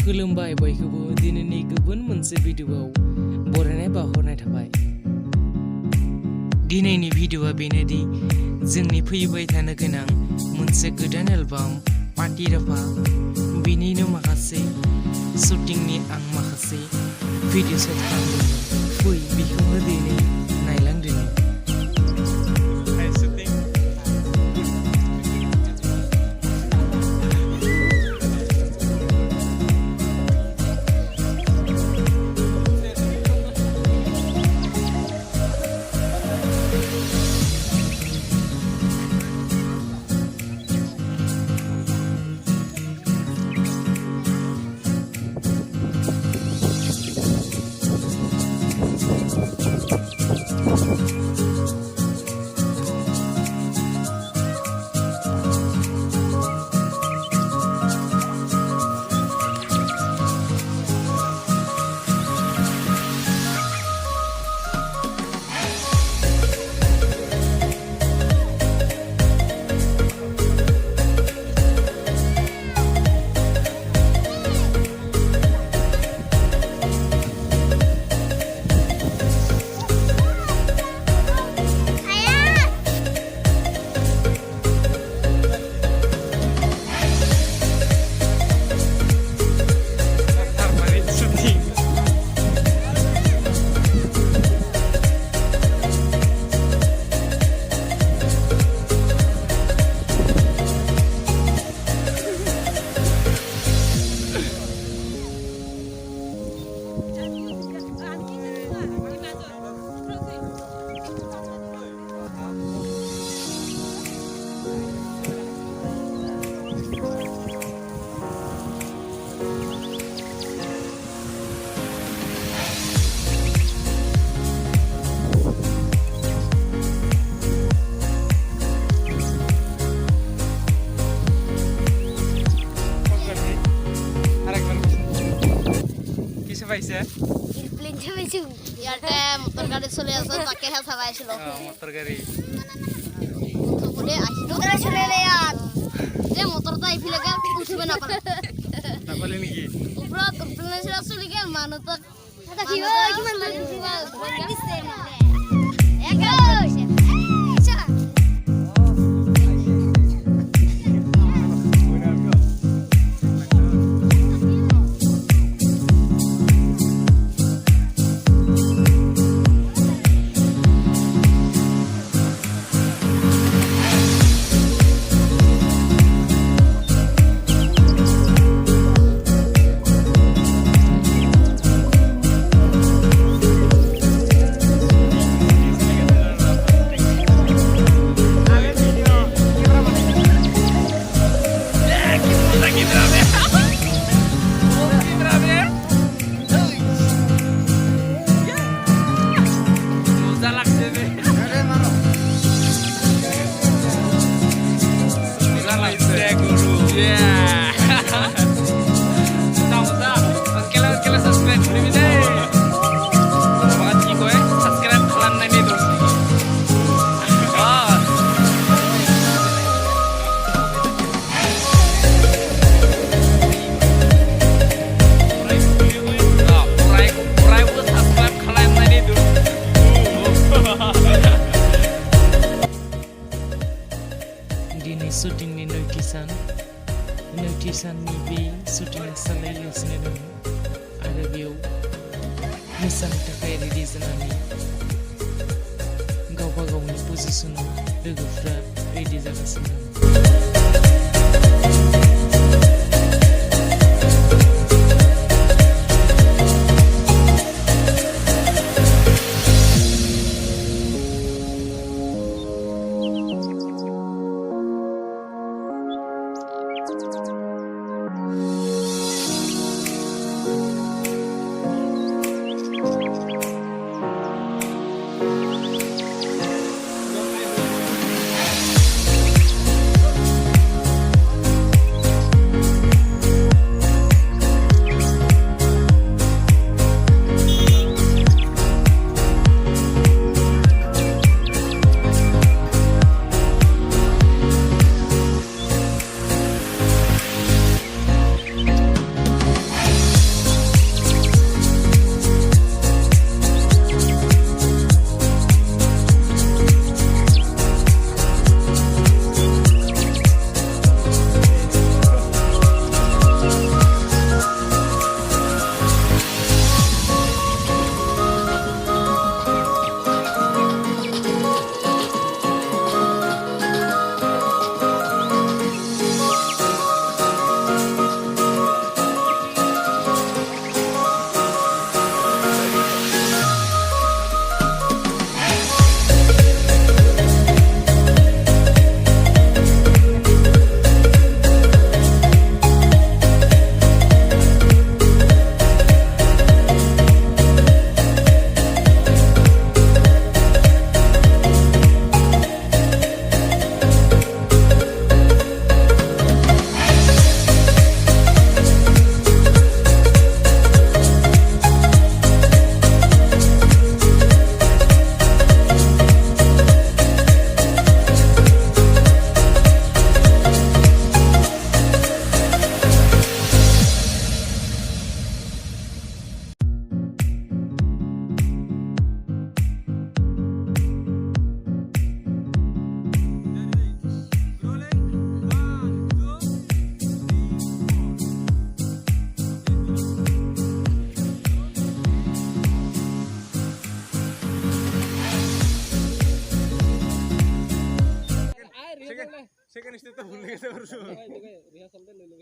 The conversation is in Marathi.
खुलुमबाय बयखौबो दिनैनि गुबुन मोनसे भिडिअआव बरायनाय बावहरनाय थाबाय। दिनैनि भिडिअआ बेनोदि जोंनि फैबाय थानो गोनां मोनसे गोदान एलबाम पाति राभा बिनिनो माखासे शुटिंनि आं माखासे भिडिअ सेट खालामदोंमोन। फै बेखौनो दिनै नायलांदिनि। এয়ারপ্লেন চালাইছি ইয়াতে মোটর গাড়ি চলে আছে তাকে হে চালাইছিল মোটর গাড়ি বলে আসলো মোটর চলে ইয়ার যে মোটরটা আইফিলে গেল উঠবে না পারে না পারে নাকি উপর প্লেন ছিল চলে গেল মানুষ তো এটা কি মানে দিবা দিছে একা shooting nैथि साननि बे shooting सालायगासिनो दङ आरो बेयाव मोसानो थाखाय रेडि जानानै गावबा गावनि पजिशनाव लोगोफ्रा रेडि जागासिनो दं। নিশ্চয় তো ভুলে গেছে ওর রিহার্সালটা লইলো